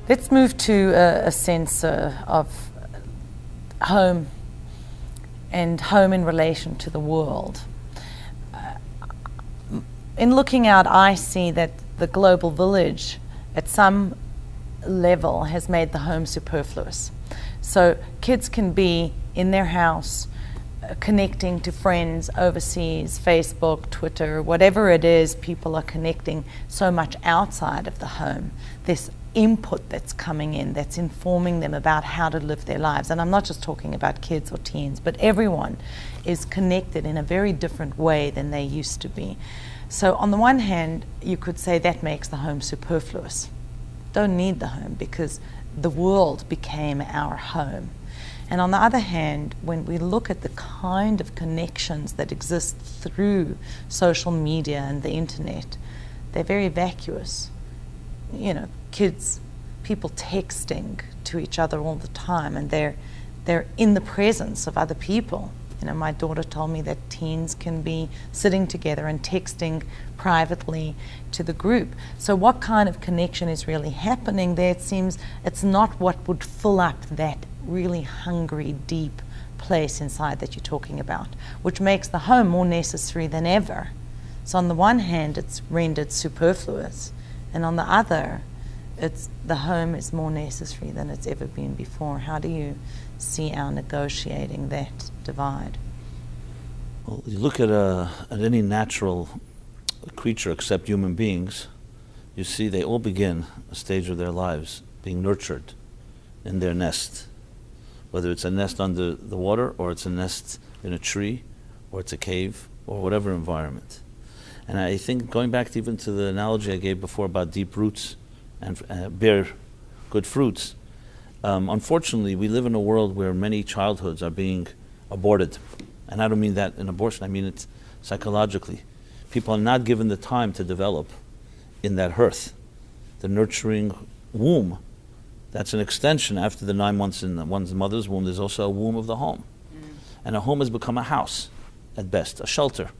Let's move to a sense of home and home in relation to the world. In looking out, I see that the global village at some level has made the home superfluous. So kids can be in their house, connecting to friends overseas, Facebook, Twitter, whatever it is, people are connecting so much outside of the home. This input that's coming in, that's informing them about how to live their lives. And I'm not just talking about kids or teens, but everyone is connected in a very different way than they used to be. So on the one hand, you could say that makes the home superfluous. Don't need the home because the world became our home. And on the other hand, when we look at the kind of connections that exist through social media and the internet, they're very vacuous. You know, kids, people texting to each other all the time, and they're in the presence of other people. You know, my daughter told me that teens can be sitting together and texting privately to the group. So what kind of connection is really happening there? It seems it's not what would fill up that really hungry, deep place inside that you're talking about, which makes the home more necessary than ever. So on the one hand, it's rendered superfluous, and on the other, the home is more necessary than it's ever been before. How do you see our negotiating that divide? Well, you look at any natural creature except human beings, you see they all begin a stage of their lives being nurtured in their nest. Whether it's a nest under the water, or it's a nest in a tree, or it's a cave, or whatever environment. And I think, going back even to the analogy I gave before about deep roots and bear good fruits, unfortunately we live in a world where many childhoods are being aborted. And I don't mean that in abortion, I mean it psychologically. People are not given the time to develop in that hearth, the nurturing womb. That's an extension. After the 9 months in one's mother's womb, there's also a womb of the home. And a home has become a house, at best, a shelter,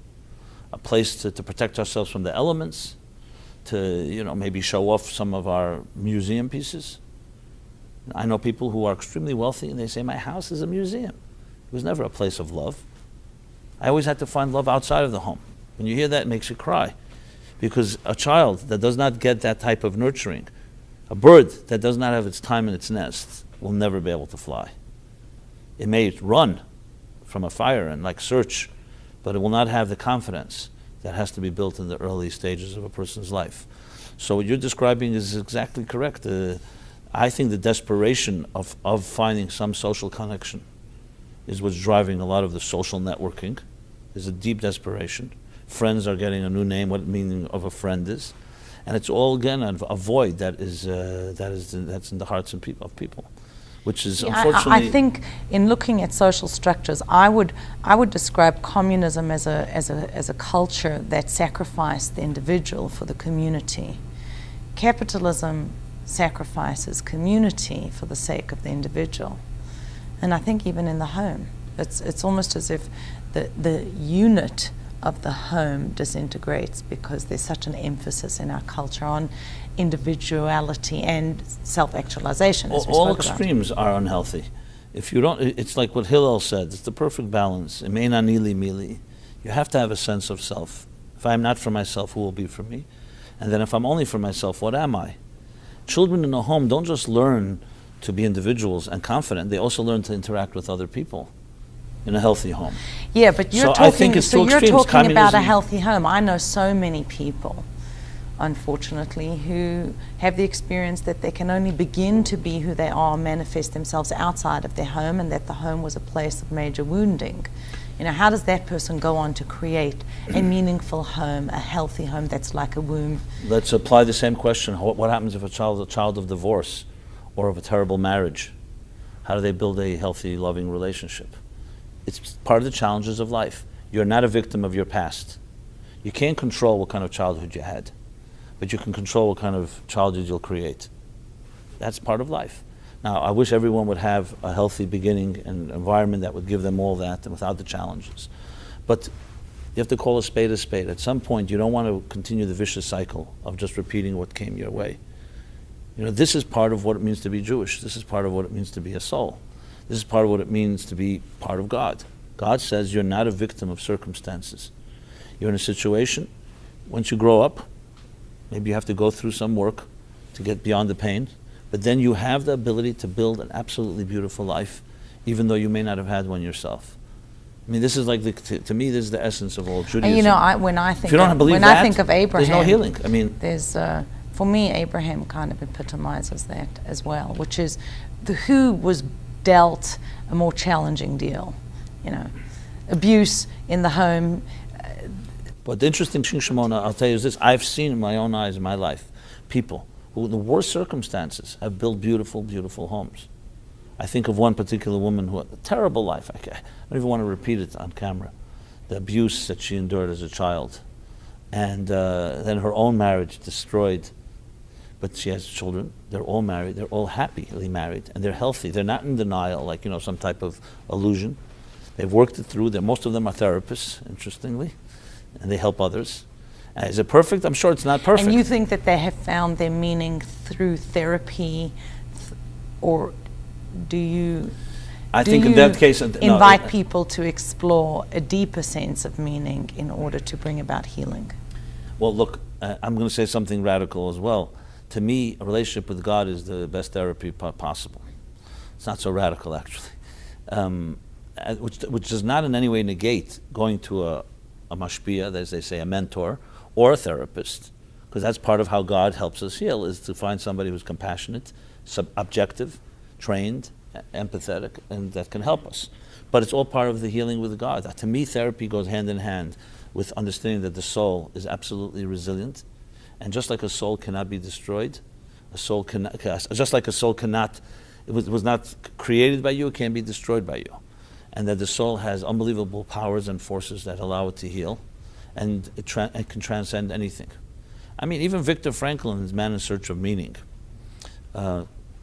a place to protect ourselves from the elements, to maybe show off some of our museum pieces. I know people who are extremely wealthy and they say, my house is a museum. It was never a place of love. I always had to find love outside of the home. When you hear that, it makes you cry. Because a child that does not get that type of nurturing, a bird that does not have its time in its nest, will never be able to fly. It may run from a fire and search, but it will not have the confidence that has to be built in the early stages of a person's life. So what you're describing is exactly correct. I think the desperation of finding some social connection is what's driving a lot of the social networking. There's a deep desperation. Friends are getting a new name, what the meaning of a friend is. And it's all, again, a void that's in the hearts of people, which is unfortunately... I think in looking at social structures, I would describe communism as a culture that sacrificed the individual for the community. Capitalism sacrifices community for the sake of the individual. And I think even in the home, it's almost as if the unit of the home disintegrates because there's such an emphasis in our culture on individuality and self-actualization. All extremes are unhealthy. If you don't, it's like what Hillel said, it's the perfect balance. Emein anili mili. You have to have a sense of self. If I'm not for myself, who will be for me? And then if I'm only for myself, what am I? Children in a home don't just learn to be individuals and confident, they also learn to interact with other people in a healthy home. Yeah, but you're talking about a healthy home. I know so many people, unfortunately, who have the experience that they can only begin to be who they are, manifest themselves outside of their home, and that the home was a place of major wounding. How does that person go on to create a meaningful home, a healthy home that's like a womb? Let's apply the same question. What happens if a child is a child of divorce or of a terrible marriage? How do they build a healthy, loving relationship? It's part of the challenges of life. You're not a victim of your past. You can't control what kind of childhood you had, but you can control what kind of childhood you'll create. That's part of life. Now, I wish everyone would have a healthy beginning and environment that would give them all that and without the challenges. But You have to call a spade a spade. At some point, you don't want to continue the vicious cycle of just repeating what came your way. This is part of what it means to be Jewish. This is part of what it means to be a soul. This is part of what it means to be part of God. God says you're not a victim of circumstances. You're in a situation, once you grow up, maybe you have to go through some work to get beyond the pain, but then you have the ability to build an absolutely beautiful life, even though you may not have had one yourself. I mean, this is like, to me, this is the essence of all Judaism. And when I think of Abraham, there's no healing. I mean, there's for me, Abraham kind of epitomizes that as well, which is who was dealt a more challenging deal, abuse in the home. But the interesting thing, Shimona, I'll tell you is this: I've seen in my own eyes in my life people who, in the worst circumstances, have built beautiful, beautiful homes. I think of one particular woman who had a terrible life. I don't even want to repeat it on camera. The abuse that she endured as a child. And then her own marriage destroyed. But she has children. They're all married. They're all happily married. And they're healthy. They're not in denial, like, some type of illusion. They've worked it through. Most of them are therapists, interestingly. And they help others. Is it perfect? I'm sure it's not perfect. And you think that they have found their meaning through therapy, or do you? I think in that case, invite people to explore a deeper sense of meaning in order to bring about healing? Well, look, I'm going to say something radical as well. To me, a relationship with God is the best therapy possible. It's not so radical, actually, which does not in any way negate going to a mashpia, as they say, a mentor, or a therapist, because that's part of how God helps us heal, is to find somebody who's compassionate, objective, trained, empathetic, and that can help us. But it's all part of the healing with God. To me, therapy goes hand in hand with understanding that the soul is absolutely resilient, and just like a soul cannot be destroyed, just like a soul cannot, it was not created by you, it can't be destroyed by you. And that the soul has unbelievable powers and forces that allow it to heal, and it can transcend anything. I mean, even Viktor Frankl, in his Man in Search of Meaning,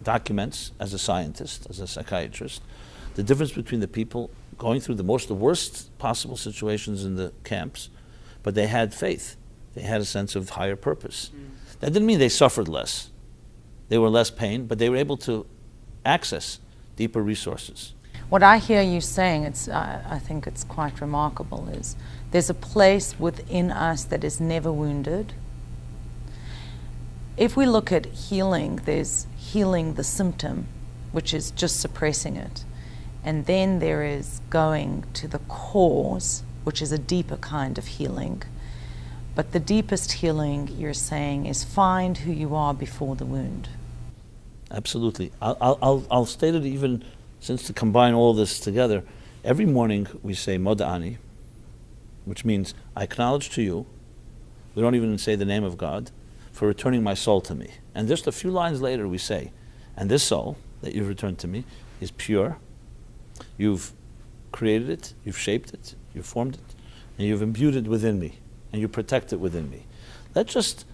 documents, as a scientist, as a psychiatrist, the difference between the people going through the worst possible situations in the camps, but they had faith. They had a sense of higher purpose. That didn't mean they suffered less. They were less pain, but they were able to access deeper resources. What I hear you saying, I think it's quite remarkable, is there's a place within us that is never wounded. If we look at healing, there's healing the symptom, which is just suppressing it. And then there is going to the cause, which is a deeper kind of healing. But the deepest healing, you're saying, is find who you are before the wound. Absolutely. I'll state it even, since to combine all this together, every morning we say Moda'ani, which means I acknowledge to you, we don't even say the name of God, for returning my soul to me. And just a few lines later we say, and this soul that you've returned to me is pure. You've created it, you've shaped it, you've formed it, and you've imbued it within me, and you protect it within me. Let's just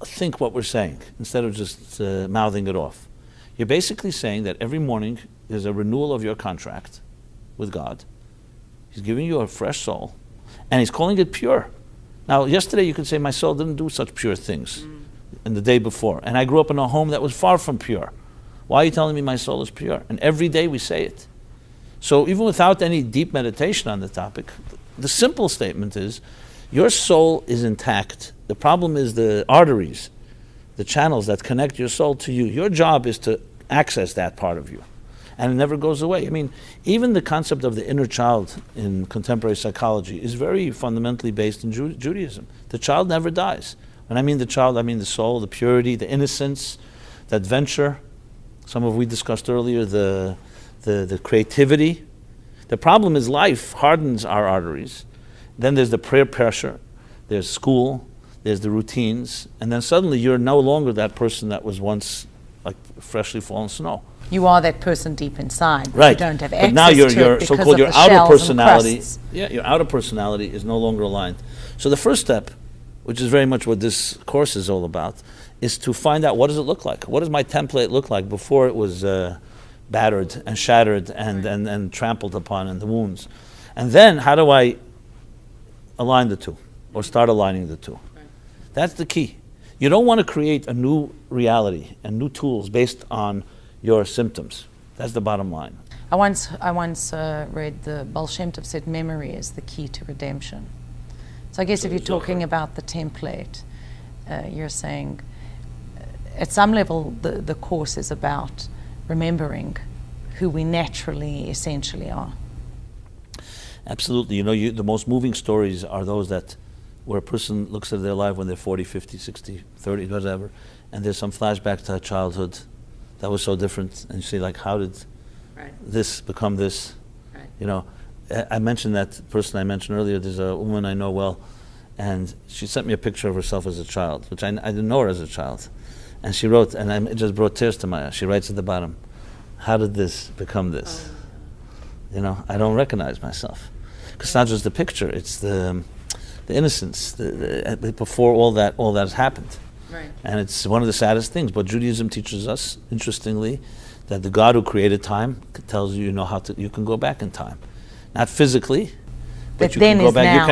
think what we're saying, instead of just mouthing it off. You're basically saying that every morning there's a renewal of your contract with God. He's giving you a fresh soul, and he's calling it pure. Now, yesterday you could say, my soul didn't do such pure things in the day before, and I grew up in a home that was far from pure. Why are you telling me my soul is pure? And every day we say it. So even without any deep meditation on the topic, the simple statement is, your soul is intact. The problem is the arteries, the channels that connect your soul to you. Your job is to access that part of you. And it never goes away. I mean, even the concept of the inner child in contemporary psychology is very fundamentally based in Judaism. The child never dies. When I mean the child, I mean the soul, the purity, the innocence, the adventure. Some of we discussed earlier, the creativity. The problem is life hardens our arteries. Then there's the prayer pressure, there's school, there's the routines, and then suddenly you're no longer that person that was once like freshly fallen snow. You are that person deep inside. Right. You don't have access but now to your it so-called your of the outer shells personality, and crusts. your outer personality is no longer aligned. So the first step, which is very much what this course is all about, is to find out, what does it look like? What does my template look like before it was battered and shattered and trampled upon in the wounds? And then how do I align the two, or start aligning the two. That's the key. You don't want to create a new reality and new tools based on your symptoms. That's the bottom line. I once read the Baal Shem Tov said memory is the key to redemption. So I guess if you're talking about the template, you're saying at some level the course is about remembering who we naturally, essentially are. Absolutely. You know, the most moving stories are those that where a person looks at their life when they're 40, 50, 60, 30, whatever, and there's some flashback to childhood that was so different, and you see, like, how did this become this? Right. You know, I mentioned that person I mentioned earlier. There's a woman I know well, and she sent me a picture of herself as a child, which I didn't know her as a child. And she wrote, and it just brought tears to my eyes. She writes at the bottom, how did this become this? You know, I don't recognize myself. Because it's not just the picture, it's the innocence before all that has happened. Right. And it's one of the saddest things. But Judaism teaches us, interestingly, that the God who created time tells you, you can go back in time. Not physically, but you can go back. Now.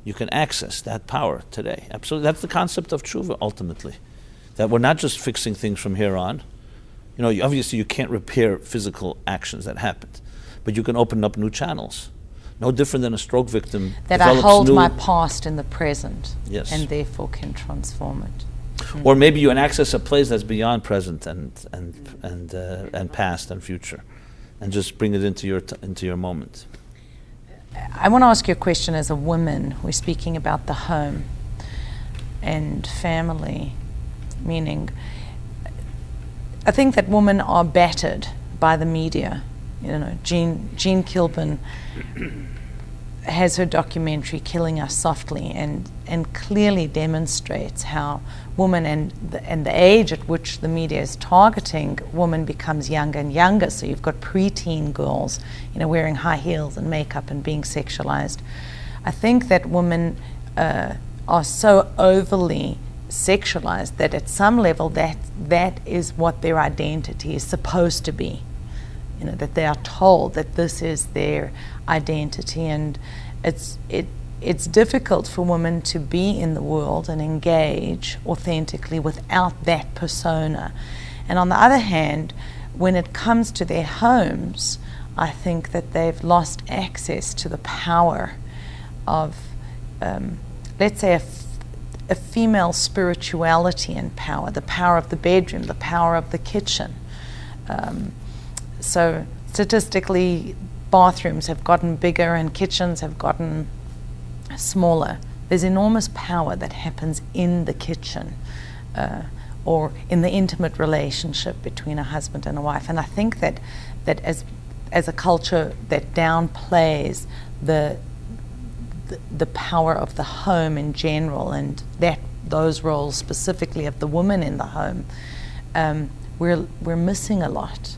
You can access that power today. Absolutely. That's the concept of tshuva, ultimately. That we're not just fixing things from here on. You know, obviously you can't repair physical actions that happened, but you can open up new channels. No different than a stroke victim. That I hold my past in the present, yes, and therefore can transform it. Or maybe you can access a place that's beyond present and past and future, and just bring it into your moment. I want to ask you a question as a woman. We're speaking about the home and family, meaning I think that women are battered by the media. You know, Jean Kilpin has her documentary Killing Us Softly and clearly demonstrates how women and the age at which the media is targeting women becomes younger and younger. So you've got preteen girls, wearing high heels and makeup and being sexualized. I think that women are so overly sexualized that at some level that is what their identity is supposed to be. That they are told that this is their identity, and it's difficult for women to be in the world and engage authentically without that persona. And on the other hand, when it comes to their homes, I think that they've lost access to the power of, let's say, a female spirituality and power, the power of the bedroom, the power of the kitchen. So statistically, bathrooms have gotten bigger and kitchens have gotten smaller. There's enormous power that happens in the kitchen or in the intimate relationship between a husband and a wife. And I think that as a culture that downplays the power of the home in general and those roles specifically of the woman in the home, we're missing a lot.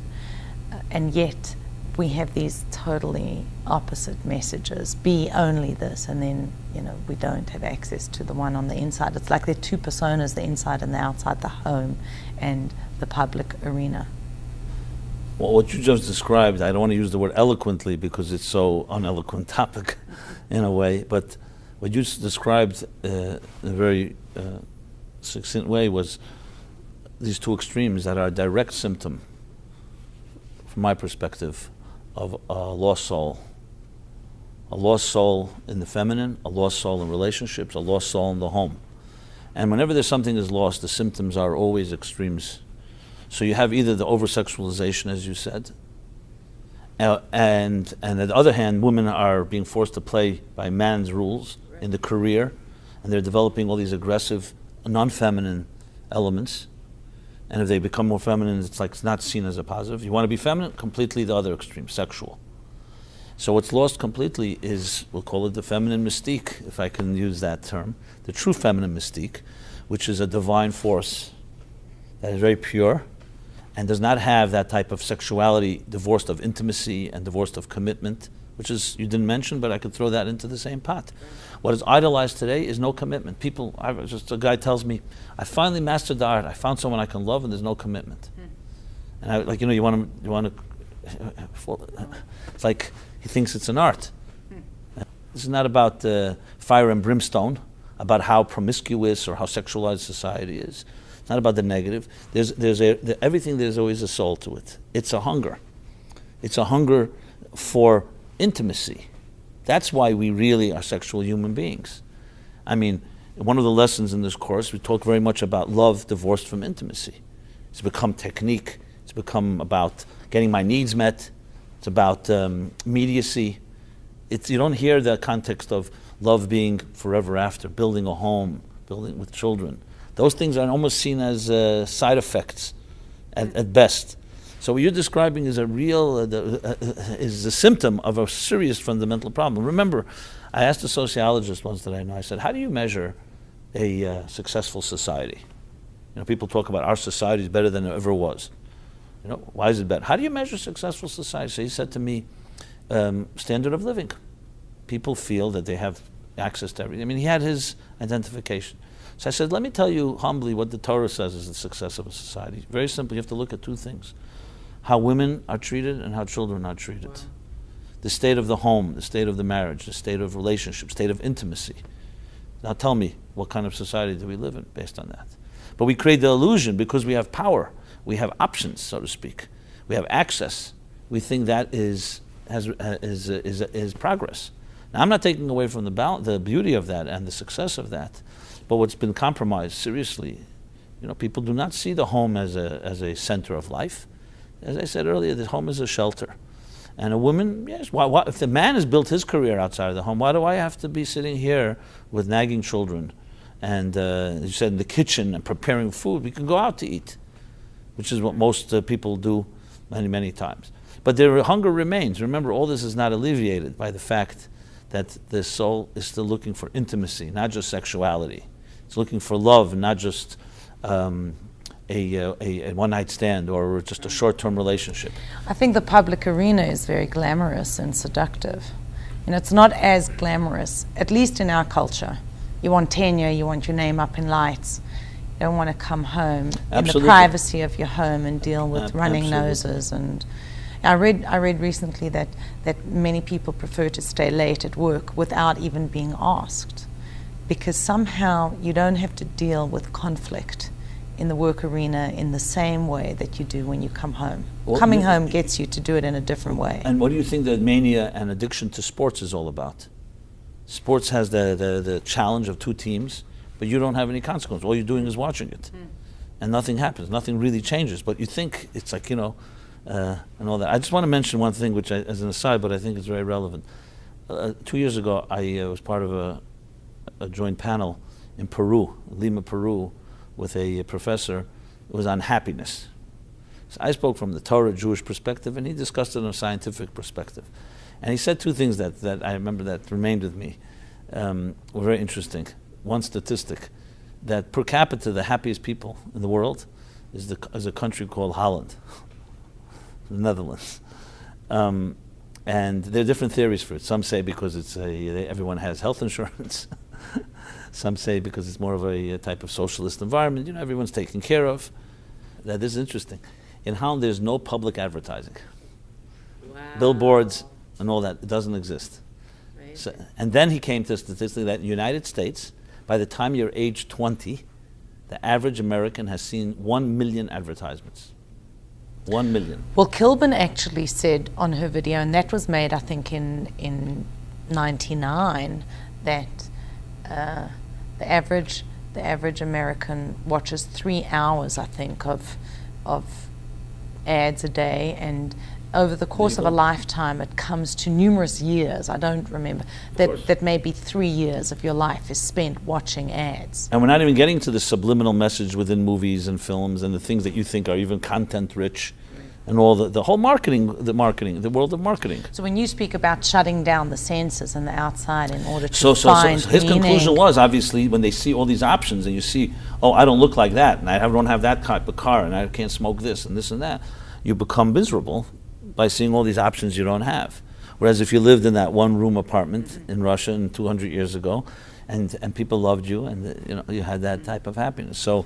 And yet we have these totally opposite messages. Be only this, and then we don't have access to the one on the inside. It's like there are two personas, the inside and the outside, the home and the public arena. Well, what you just described, I don't want to use the word eloquently because it's so uneloquent topic in a way, but what you described in a very succinct way was these two extremes that are a direct symptom, from my perspective, of a lost soul. A lost soul in the feminine, a lost soul in relationships, a lost soul in the home. And whenever there's something is lost, the symptoms are always extremes. So you have either the over-sexualization, as you said, and on the other hand, women are being forced to play by man's rules in the career, and they're developing all these aggressive, non-feminine elements. And if they become more feminine, it's not seen as a positive. You want to be feminine? Completely the other extreme, sexual. So what's lost completely is, we'll call it the feminine mystique, if I can use that term, the true feminine mystique, which is a divine force that is very pure and does not have that type of sexuality divorced of intimacy and divorced of commitment, which is, you didn't mention, but I could throw that into the same pot. What is idolized today is no commitment. A guy tells me, I finally mastered the art. I found someone I can love and there's no commitment. And you want to, it's like he thinks it's an art. This is not about fire and brimstone, about how promiscuous or how sexualized society is. It's not about the negative. Everything, there's always a soul to it. It's a hunger. It's a hunger for intimacy. That's why we really are sexual human beings. I mean, one of the lessons in this course, we talk very much about love divorced from intimacy. It's become technique. It's become about getting my needs met. It's about immediacy. You don't hear the context of love being forever after, building a home, building with children. Those things are almost seen as side effects at best. So what you're describing is is a symptom of a serious fundamental problem. Remember, I asked a sociologist once that I know, I said, how do you measure a successful society? People talk about our society is better than it ever was. Why is it better? How do you measure successful society? So he said to me, standard of living. People feel that they have access to everything. I mean, he had his identification. So I said, let me tell you humbly what the Torah says is the success of a society. Very simple, you have to look at two things. How women are treated and how children are treated. Wow. The state of the home, the state of the marriage, the state of relationship, state of intimacy. Now tell me, what kind of society do we live in based on that? But we create the illusion because we have power. We have options, so to speak. We have access. We think that is progress. Now, I'm not taking away from the beauty of that and the success of that, but what's been compromised seriously, people do not see the home as a center of life. As I said earlier, the home is a shelter. And a woman, yes, if the man has built his career outside of the home, why do I have to be sitting here with nagging children and, as you said, in the kitchen and preparing food? We can go out to eat, which is what most people do many, many times. But their hunger remains. Remember, all this is not alleviated by the fact that the soul is still looking for intimacy, not just sexuality. It's looking for love, not just a one-night stand or just a short-term relationship. I think the public arena is very glamorous and seductive. It's not as glamorous, at least in our culture. You want tenure, you want your name up in lights. You don't want to come home in the privacy of your home and deal with running noses. And I read recently that many people prefer to stay late at work without even being asked, because somehow you don't have to deal with conflict in the work arena in the same way that you do when you come home. Well, coming home gets you to do it in a different way. And what do you think that mania and addiction to sports is all about? Sports has the challenge of two teams, but you don't have any consequence. All you're doing is watching it. And nothing happens. Nothing really changes. But you think it's like, and all that. I just want to mention one thing, which as an aside, but I think is very relevant. 2 years ago, I was part of a joint panel in Peru, Lima, Peru, with a professor. It was on happiness. So I spoke from the Torah Jewish perspective, and he discussed it in a scientific perspective. And he said two things that I remember that remained with me, were very interesting. One statistic, that per capita the happiest people in the world is a country called Holland, the Netherlands. And there are different theories for it. Some say because everyone has health insurance. Some say because it's more of a type of socialist environment. Everyone's taken care of. That is interesting. In Holland, there's no public advertising. Wow. Billboards and all that, it doesn't exist. Right. So, and then he came to statistically that in the United States, by the time you're age 20, the average American has seen 1 million advertisements. 1 million. Well, Kilburn actually said on her video, and that was made, I think, in '99, that the average American watches 3 hours, I think, of ads a day, and over the course of a lifetime it comes to numerous years. I don't remember that maybe 3 years of your life is spent watching ads. And we're not even getting to the subliminal message within movies and films and the things that you think are even content rich. And all the whole marketing, the world of marketing. So when you speak about shutting down the senses and the outside in order to find so his meaning, conclusion was, obviously, when they see all these options and you see, oh, I don't look like that, and I don't have that type of car, and I can't smoke this and this and that, you become miserable by seeing all these options you don't have. Whereas if you lived in that one-room apartment in Russia 200 years ago, and people loved you, and you had that type of happiness. So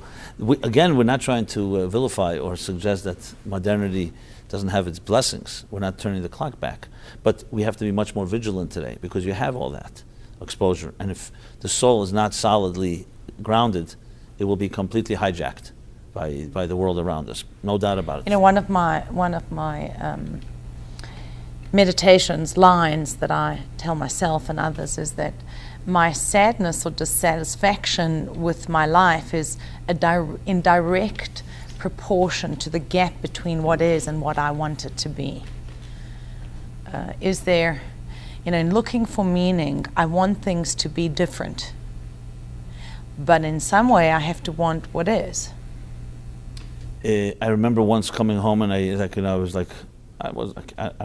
again, we're not trying to vilify or suggest that modernity doesn't have its blessings. We're not turning the clock back. But we have to be much more vigilant today because you have all that exposure. And if the soul is not solidly grounded, it will be completely hijacked by the world around us. No doubt about it. You know, one of my meditations lines that I tell myself and others is that my sadness or dissatisfaction with my life is in direct proportion to the gap between what is and what I want it to be. Is there, you know, in looking for meaning, I want things to be different, but in some way I have to want what is. I remember once coming home and I'm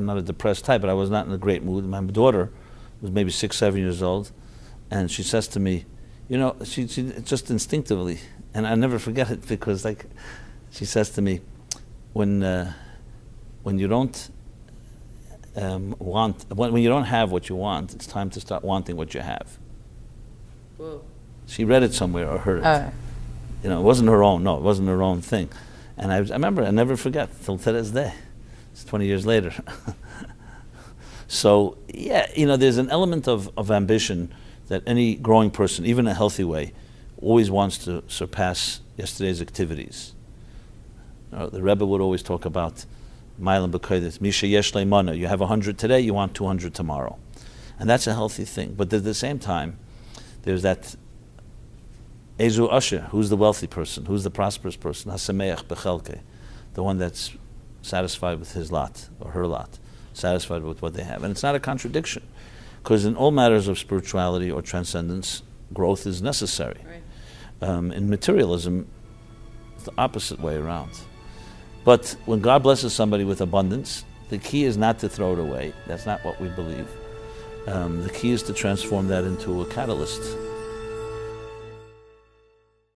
not a depressed type, but I was not in a great mood. My daughter was maybe 6, 7 years old, and she says to me, you know, she just instinctively, and I never forget it because she says to me, when you don't when you don't have what you want, it's time to start wanting what you have. Whoa. She read it somewhere or heard it. You know, it wasn't her own. No, it wasn't her own thing. And I remember, I never forget till to this day. It's 20 years later. So yeah, you know, there's an element of ambition that any growing person, even in a healthy way, always wants to surpass yesterday's activities. The Rebbe would always talk about Mailam B'Kodesh, Misha Yesh Leimana. You have 100 today, you want 200 tomorrow. And that's a healthy thing. But at the same time, there's that Ezu Asher, who's the wealthy person, who's the prosperous person, Hasameach Bechelke, the one that's satisfied with his lot or her lot, satisfied with what they have. And it's not a contradiction, because in all matters of spirituality or transcendence, growth is necessary. Right. In materialism, it's the opposite way around. But when God blesses somebody with abundance, the key is not to throw it away. That's not what we believe. The key is to transform that into a catalyst